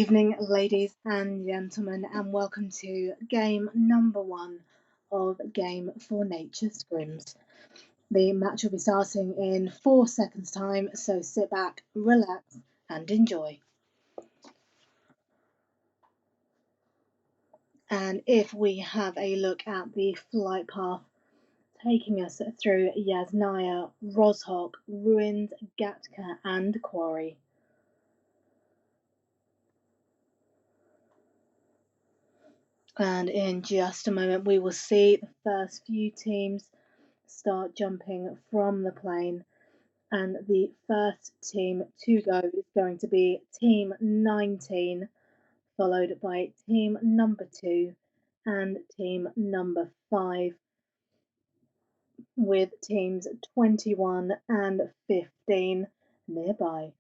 evening, ladies and gentlemen, and welcome to game number 1 of Game for Nature Scrims. The match will be starting in 4 seconds' time, so sit back, relax, and enjoy. And if we have a look at the flight path taking us through Yasnaya, Rozhok, Ruins, Gatka, and Quarry. And in just a moment, we will see the first few teams start jumping from the plane, and the first team to go is going to be team 19, followed by team number 2 and team number 5, with teams 21 and 15 nearby.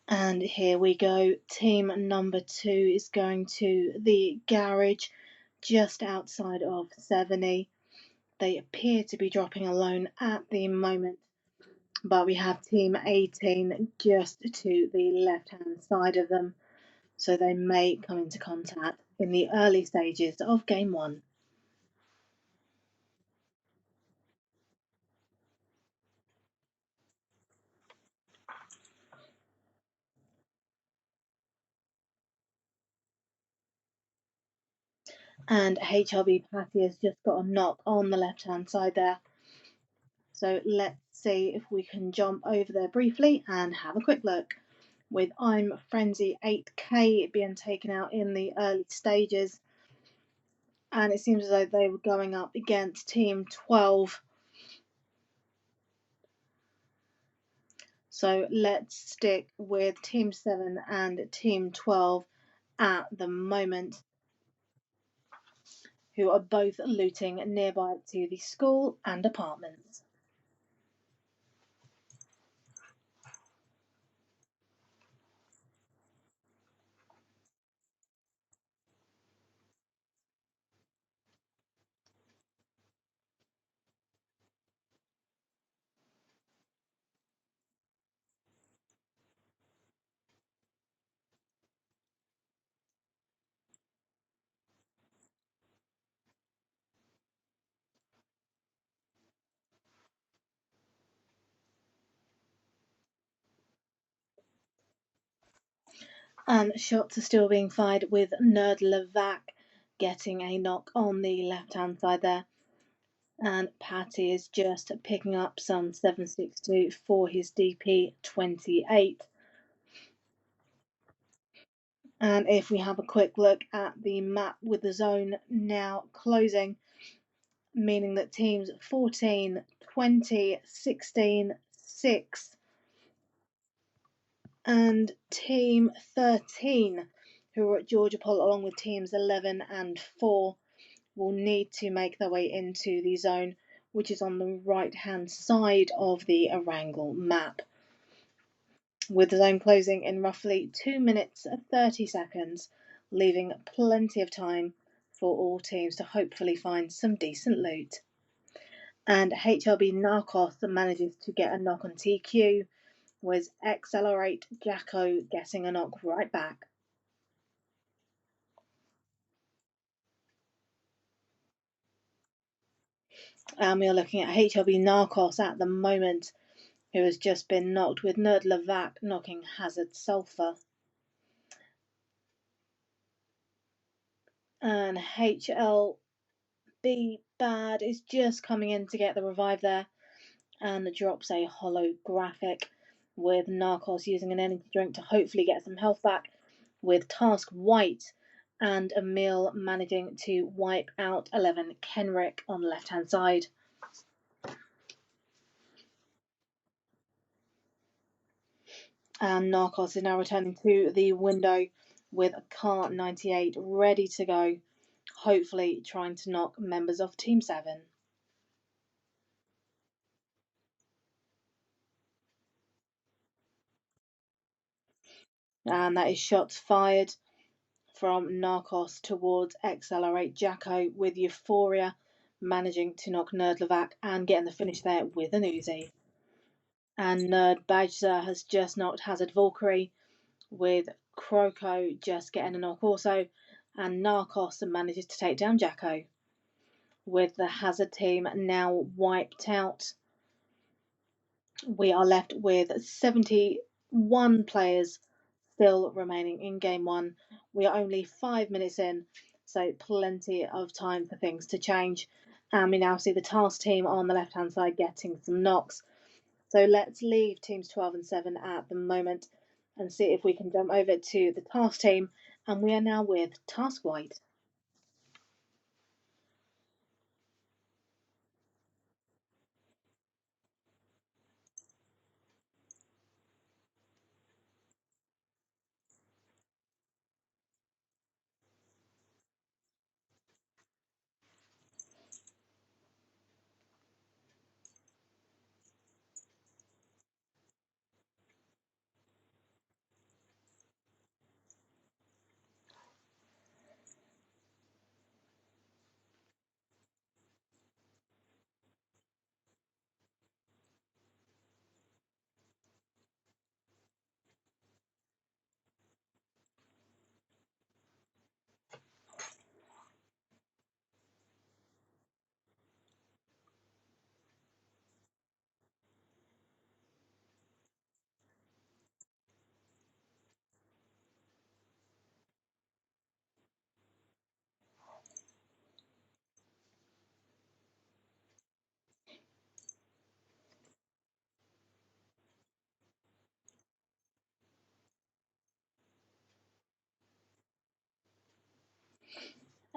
And here we go. Team number 2 is going to the garage just outside of Seveny. They appear to be dropping alone at the moment, but we have team 18 just to the left-hand side of them, so they may come into contact in the early stages of game 1. And HRB Patty has just got a knock on the left-hand side there. So let's see if we can jump over there briefly and have a quick look. With I'm Frenzy 8K being taken out in the early stages, and it seems as though they were going up against Team 12. So let's stick with Team 7 and Team 12 at the moment, who are both looting nearby to the school and apartments. And shots are still being fired, with Nerd Levac getting a knock on the left-hand side there. And Patty is just picking up some 7.62 for his DP 28. And if we have a quick look at the map, with the zone now closing, meaning that teams 14, 20, 16, 6 and team 13, who are at Georgia Pol, along with teams 11 and 4, will need to make their way into the zone, which is on the right-hand side of the Erangel map, with the zone closing in roughly 2 minutes and 30 seconds, leaving plenty of time for all teams to hopefully find some decent loot. And HRB Narcos manages to get a knock on TQ, with Accelerate Jacko getting a knock right back. And we are looking at HRB Narcos at the moment, who has just been knocked, with Nerd Levac knocking Hazard Sulfur. And HLB Bad is just coming in to get the revive there, and drops a holographic, with Narcos using an energy drink to hopefully get some health back, with Task White and Emil managing to wipe out 11 Kenrick on the left-hand side. And Narcos is now returning to the window with car 98 ready to go, hopefully trying to knock members of Team 7. And that is shots fired from Narcos towards Accelerate Jacko, with Euphoria managing to knock Nerdlovac and getting the finish there with an Uzi. And Nerd Bajza has just knocked Hazard Valkyrie, with Croco just getting a knock also, and Narcos manages to take down Jacko. With the Hazard team now wiped out, we are left with 71 players still remaining in game one. We are only 5 minutes in, so plenty of time for things to change. And we now see the task team on the left hand side getting some knocks. So let's leave teams 12 and 7 at the moment and see if we can jump over to the task team. And we are now with Task White.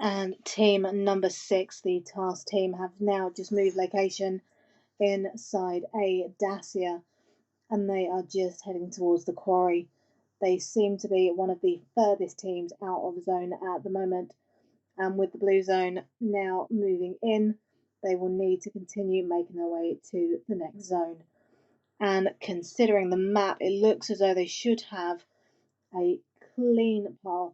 And team number 6, the task team, have now just moved location inside a Dacia, and they are just heading towards the quarry. They seem to be one of the furthest teams out of zone at the moment, and with the blue zone now moving in, they will need to continue making their way to the next zone. And considering the map, it looks as though they should have a clean path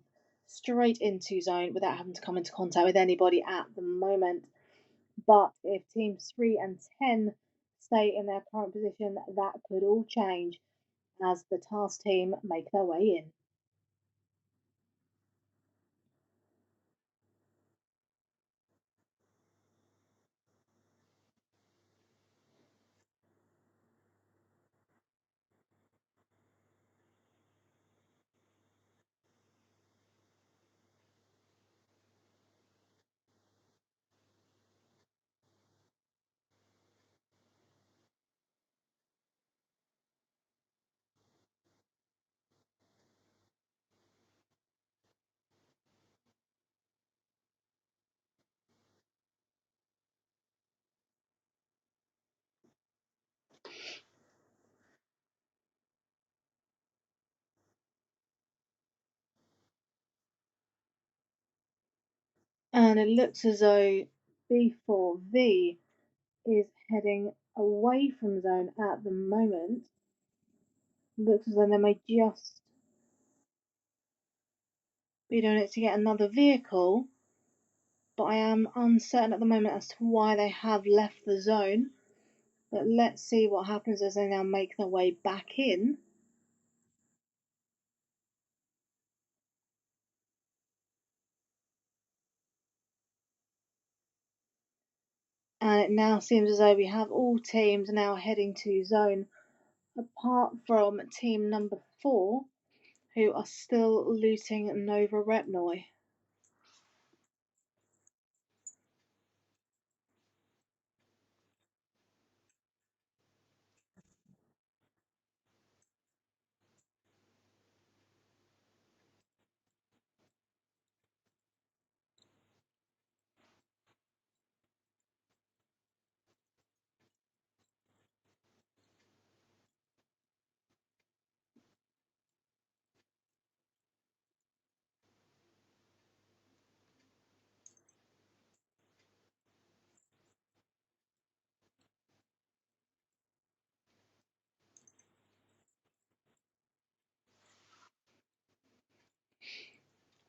straight into zone without having to come into contact with anybody at the moment. But if teams 3 and 10 stay in their current position, that could all change as the task team make their way in. And it looks as though B4V is heading away from zone at the moment. Looks as though they may just be doing it to get another vehicle, but I am uncertain at the moment as to why they have left the zone. But let's see what happens as they now make their way back in. And it now seems as though we have all teams now heading to zone, apart from team number 4, who are still looting Nova Repnoi.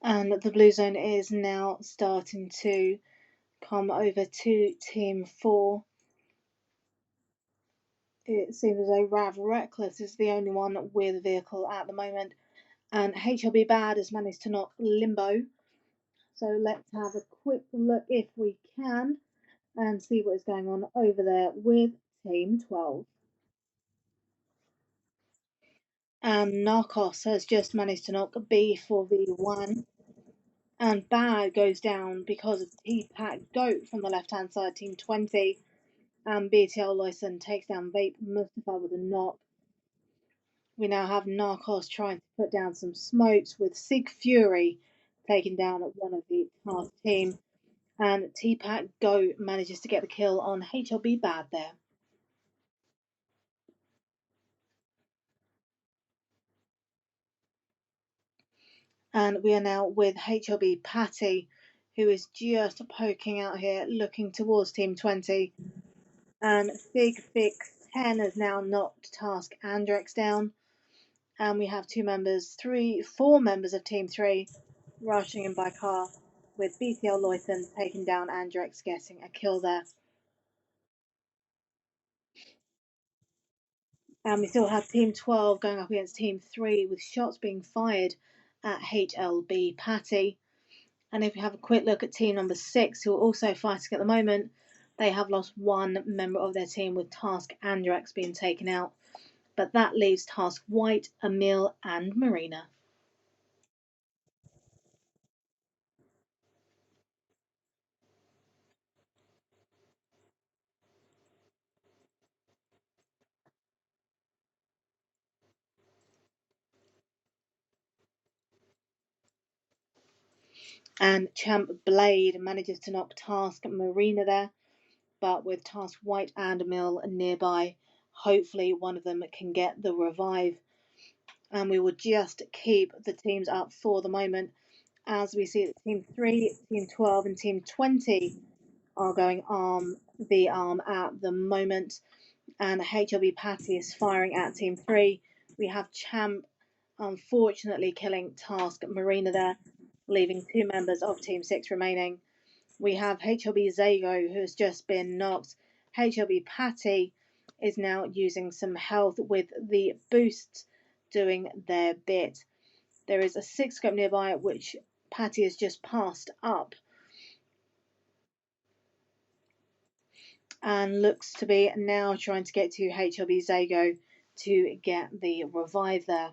And the blue zone is now starting to come over to Team 4. It seems as though Rav Reckless is the only one with a vehicle at the moment. And HLB Bad has managed to knock Limbo. So let's have a quick look if we can and see what is going on over there with Team 12. And Narcos has just managed to knock B4V1. And Bad goes down because of T-Pack Goat from the left-hand side, Team 20. And BTL Lyson takes down Vape Mustafa with a knock. We now have Narcos trying to put down some smokes with Sig Fury taking down one of the task team. And T-Pack Go manages to get the kill on HLB Bad there. And we are now with HLB Patty, who is just poking out here, looking towards Team 20. And Sig Fix 10 has now knocked Task Andrex down. And we have four members of Team 3 rushing in by car, with BTL Loyton taking down Andrex, getting a kill there. And we still have Team 12 going up against Team 3 with shots being fired at HLB Patty. And if we have a quick look at team number 6, who are also fighting at the moment, they have lost one member of their team with Task Andrex being taken out. But that leaves Task White, Emil, and Marina. And Champ Blade manages to knock Task Marina there, but with Task White and Emil nearby, hopefully one of them can get the revive. And we will just keep the teams up for the moment, as we see that Team 3, Team 12, and Team 20 are going arm the arm at the moment. And HLB Patty is firing at Team 3. We have Champ unfortunately killing Task Marina there, leaving two members of Team 6 remaining. We have HLB Zago, who has just been knocked. HLB Patty is now using some health with the boosts doing their bit. There is a 6-scope nearby, which Patty has just passed up. And looks to be now trying to get to HLB Zago to get the revive there.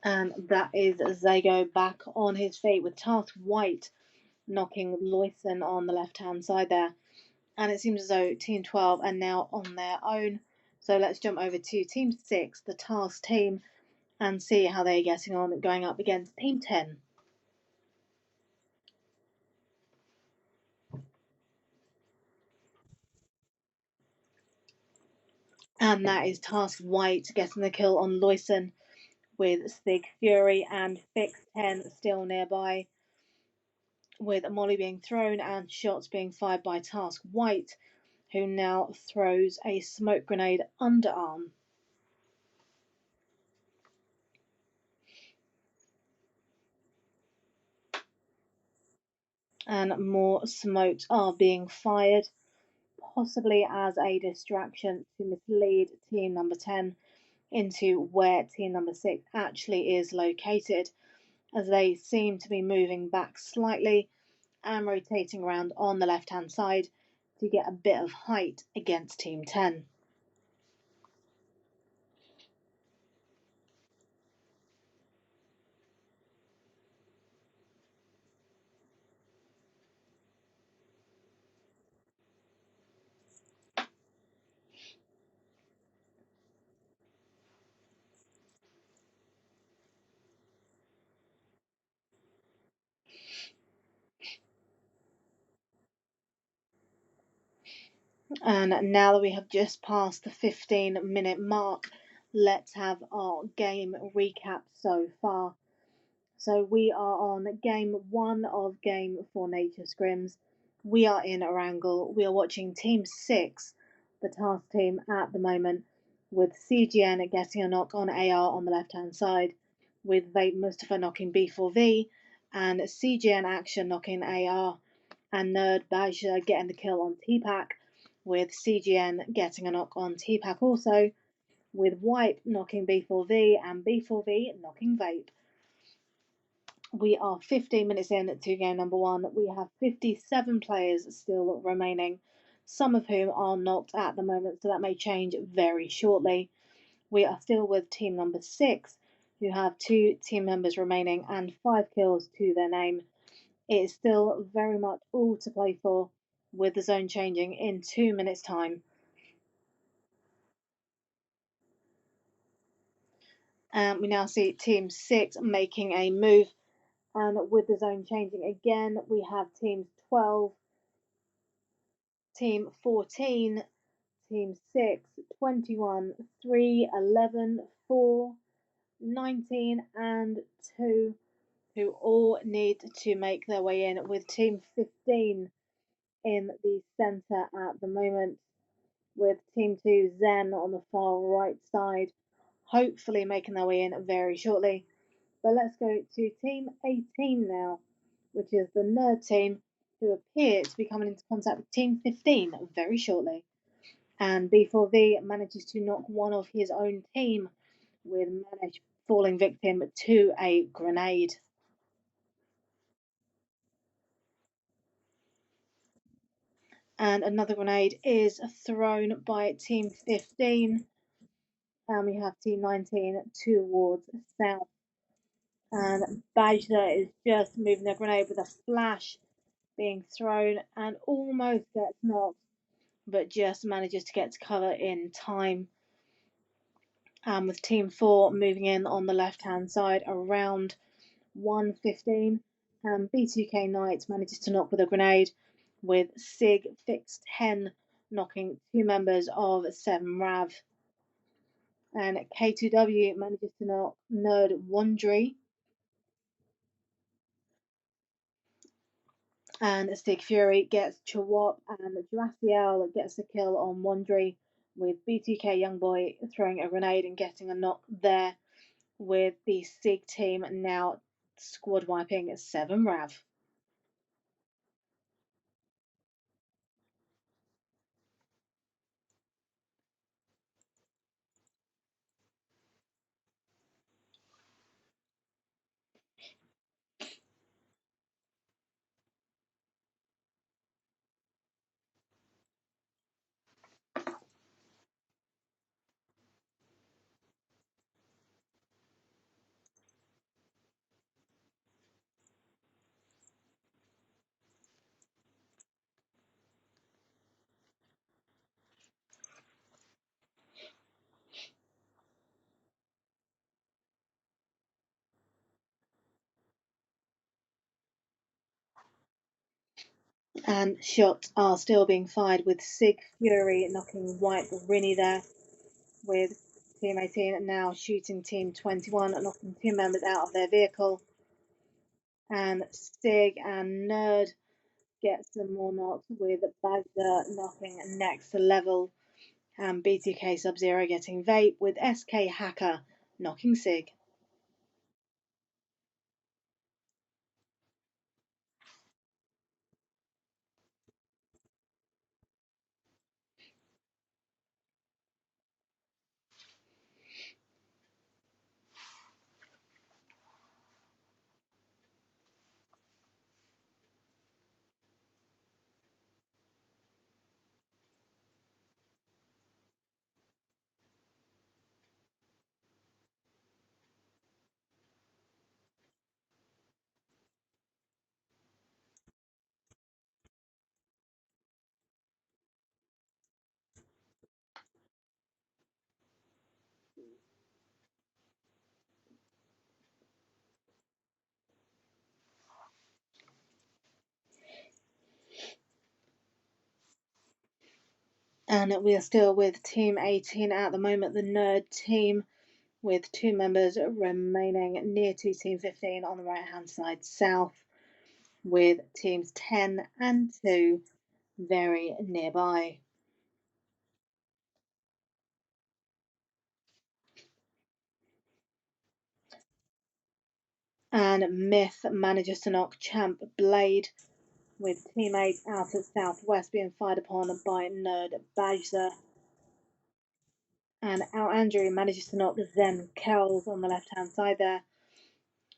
And that is Zago back on his feet with Task White knocking Loyson on the left-hand side there. And it seems as though Team 12 are now on their own. So let's jump over to Team 6, the Task team, and see how they're getting on going up against Team 10. And that is Task White getting the kill on Loyson, with Sig Fury and Fix 10 still nearby, with Molly being thrown and shots being fired by Task White, who now throws a smoke grenade underarm. And more smokes are being fired, possibly as a distraction to mislead team number 10 into where team number 6 actually is located, as they seem to be moving back slightly and rotating around on the left hand side to get a bit of height against team 10. And now that we have just passed the 15-minute mark, let's have our game recap so far. So we are on game one of Game for Nature Scrims. We are in Erangel. We are watching Team 6, the task team at the moment, with CGN getting a knock on AR on the left hand side, with Vape Mustafa knocking B4V, and CGN Action knocking AR, and Nerd Baja getting the kill on T-Pack, with CGN getting a knock on T-Pack also, with Wipe knocking B4V and B4V knocking Vape. We are 15 minutes in to game number one. We have 57 players still remaining, some of whom are knocked at the moment, so that may change very shortly. We are still with team number 6, who have 2 team members remaining and 5 kills to their name. It is still very much all to play for, with the zone changing in 2 minutes' time. We now see team 6 making a move, and with the zone changing again, we have teams 12, team 14, team 6, 21, 3, 11, 4, 19, and 2, who all need to make their way in, with team 15 in the centre at the moment, with team 2 Zen on the far right side, hopefully making their way in very shortly. But let's go to team 18 now, which is the nerd team, who appear to be coming into contact with team 15 very shortly. And B4V manages to knock one of his own team, with Manish falling victim to a grenade. And another grenade is thrown by team 15, and we have team 19 towards south. And Bajda is just moving the grenade with a flash being thrown and almost gets knocked, but just manages to get to cover in time. With team 4 moving in on the left hand side around 1:15, and B2K Knight manages to knock with a grenade, with Sig Fixed Hen knocking 2 members of 7 Rav. And K2W manages to knock Nerd Wandry, and Sig Fury gets Chawop, and Draciel gets a kill on Wandry, with B2K Youngboy throwing a grenade and getting a knock there, with the Sig team now squad wiping 7 Rav. And shots are still being fired, with Sig Fury knocking White Rinny there, with Team 18 now shooting Team 21, knocking 2 members out of their vehicle. And Sig and Nerd get some more knocks, with Bagda knocking next level, and BTK Sub-Zero getting Vape, with SK Hacker knocking Sig. And we are still with Team 18 at the moment, the Nerd team, with 2 members remaining near to Team 15 on the right hand side south, with Teams 10 and 2 very nearby. And Myth manages to knock Champ Blade, with teammates out at southwest being fired upon by Nerd Bajza. And Al Andrew manages to knock Zen Kells on the left hand side there,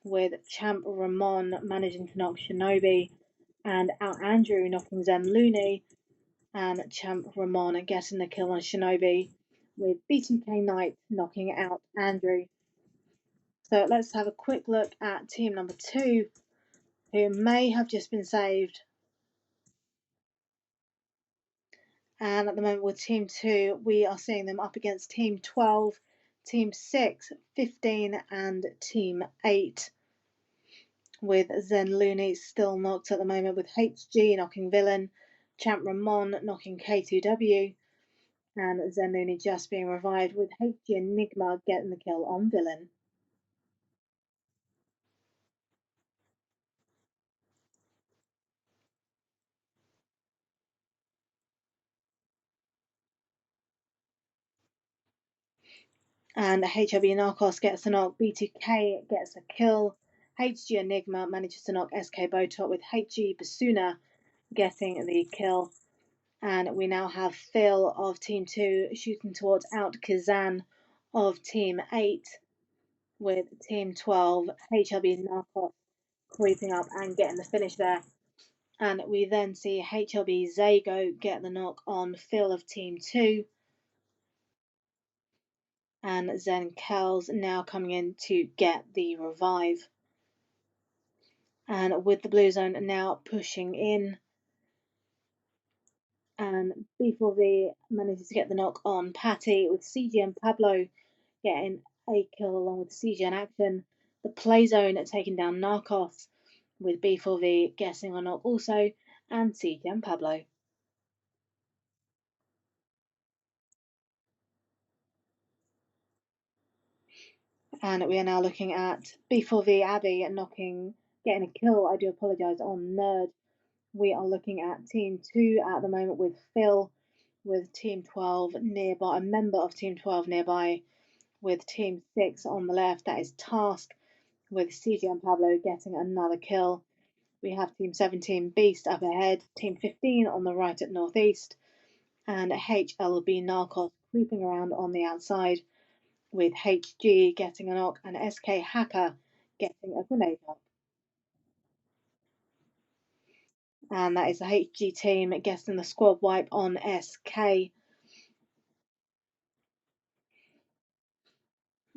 with Champ Ramon managing to knock Shinobi, and Al Andrew knocking Zen Looney, and Champ Ramon getting the kill on Shinobi, with B2K Knight knocking out Andrew. So let's have a quick look at team number 2, who may have just been saved. And at the moment with Team 2, we are seeing them up against Team 12, Team 6, 15, and Team 8. With Zen Looney still knocked at the moment, with HG knocking Villain, Champ Ramon knocking K2W, and Zen Looney just being revived, with HG Enigma getting the kill on Villain. And HLB Narcos gets a knock, B2K gets a kill, HG Enigma manages to knock SK Botop, with HG Basuna getting the kill. And we now have Phil of Team 2 shooting towards out Kazan of Team 8, with Team 12 HLB Narcos creeping up and getting the finish there. And we then see HLB Zago get the knock on Phil of Team 2, and Zen Kells now coming in to get the revive. And with the blue zone now pushing in, and B4V manages to get the knock on Patty, with CG and Pablo getting a kill along with CG in action. The play zone taking down Narcos, with B4V getting a knock also, and CG and Pablo. And we are now looking at B4V Abby getting a kill, I do apologise, on Nerd. We are looking at Team 2 at the moment, with Phil, with Team 12 nearby, a member of Team 12 nearby, with Team 6 on the left, that is Task, with CG and Pablo getting another kill. We have Team 17 Beast up ahead, Team 15 on the right at northeast, and HLB Narcos creeping around on the outside, with HG getting a knock and SK Hacker getting a grenade knock. And that is the HG team getting the squad wipe on SK.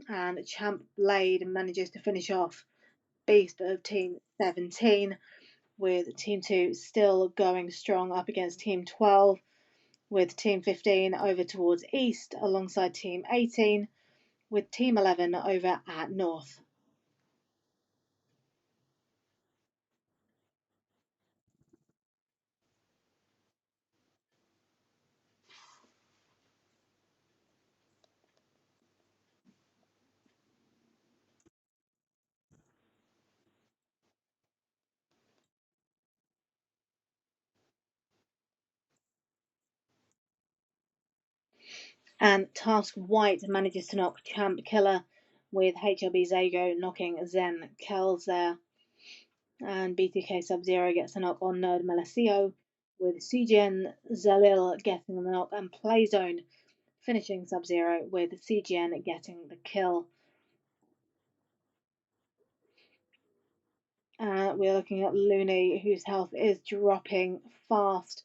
And Champ Blade manages to finish off Beast of Team 17, with Team 2 still going strong up against Team 12, with Team 15 over towards East alongside Team 18, with Team 11 over at North. And Task White manages to knock Champ Killer, with HLB Zago knocking Zen Kells there. And BTK Sub-Zero gets a knock on Nerd Melisio, with CGN Zalil getting the knock, and Playzone finishing Sub-Zero, with CGN getting the kill. We're looking at Looney, whose health is dropping fast,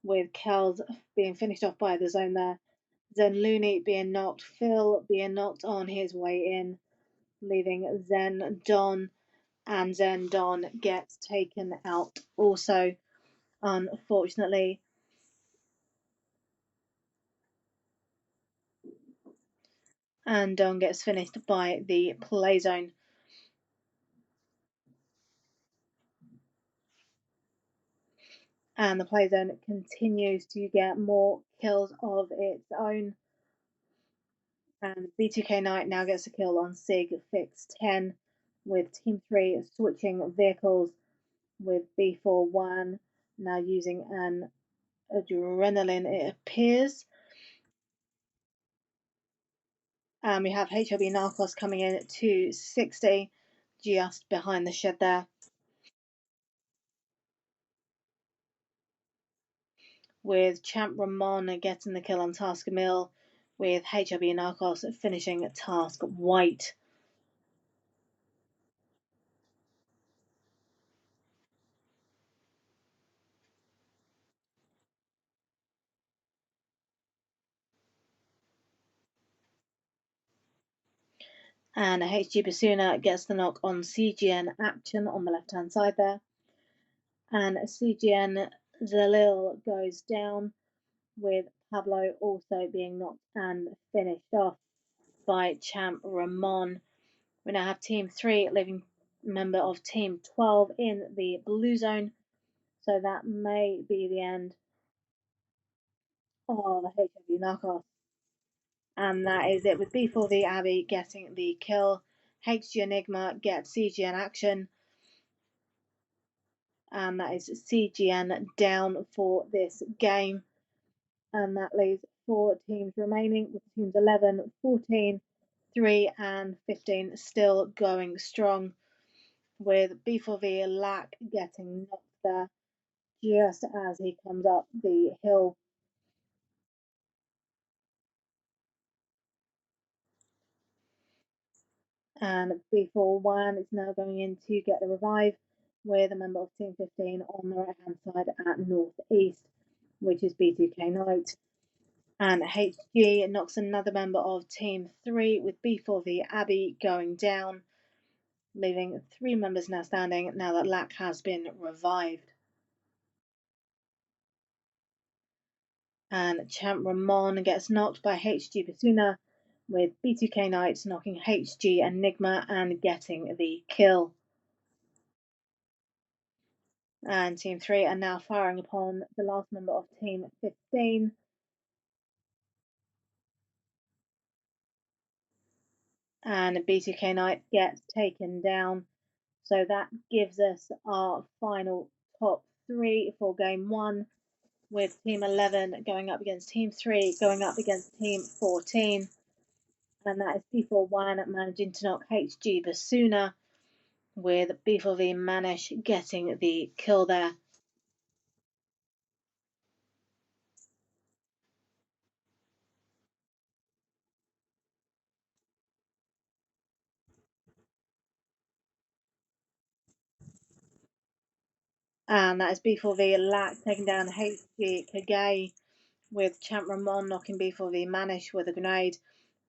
with Kells being finished off by the zone there. Zen Looney being knocked, Phil being knocked on his way in, leaving Zen Don, and Zen Don gets taken out also, unfortunately. And Don gets finished by the play zone. And the play zone continues to get more kills of its own. And B2K Knight now gets a kill on Sig Fix 10, with Team 3 switching vehicles, with B41 now using an adrenaline, it appears. And we have HOB Narcos coming in at 260, just behind the shed there. With Champ Ramon getting the kill on Task Mill, with HOB Narcos finishing Task White. And HG Basuna gets the knock on CGN Action on the left hand side there. And CGN Zalil goes down, with Pablo also being knocked and finished off by Champ Ramon. We now have Team 3 leaving member of Team 12 in the blue zone, so that may be the end of the HW Narcos. And that is it, with B4V Abby getting the kill. HG Enigma gets CGN Action, and that is CGN down for this game. And that leaves 4 teams remaining, with teams 11, 14, 3 and 15 still going strong, with B4V Lack getting knocked there just as he comes up the hill. And B41 is now going in to get the revive, with a member of Team 15 on the right hand side at northeast, which is B2K Knight. And HG knocks another member of Team 3, with B4V Abby going down, leaving 3 members now standing now that Lack has been revived. And Champ Ramon gets knocked by HG Basuna, with B2K Knight knocking HG Enigma and getting the kill. And Team 3 are now firing upon the last member of Team 15. And B2K Knight gets taken down. So that gives us our final top 3 for Game 1, with Team 11 going up against Team 3, going up against Team 14. And that is B41 managing to knock HG Basuna, with B4V Manish getting the kill there. And that is B4V Lack taking down HG Kage, with Champ Ramon knocking B4V Manish with a grenade.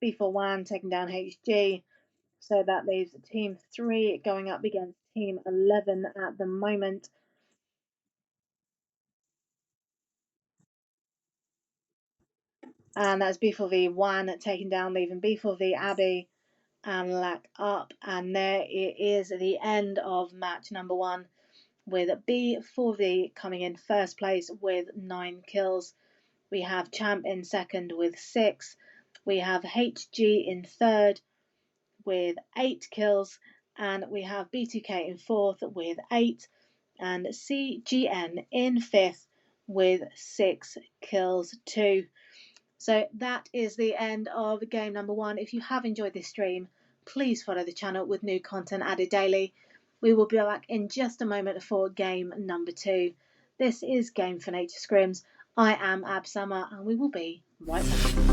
B41 taking down HG. So that leaves Team 3 going up against Team 11 at the moment. And that's B4V1 taking down, leaving B4V Abby and Lack up. And there it is, the end of match number 1, with B4V coming in first place with 9 kills. We have Champ in second with 6. We have HG in third with 8 kills. And we have B2K in fourth with 8. And CGN in fifth with 6 kills too. So that is the end of game number 1. If you have enjoyed this stream, please follow the channel with new content added daily. We will be back in just a moment for game number 2. This is Game for Nature Scrims. I am Ab Summer, and we will be right back.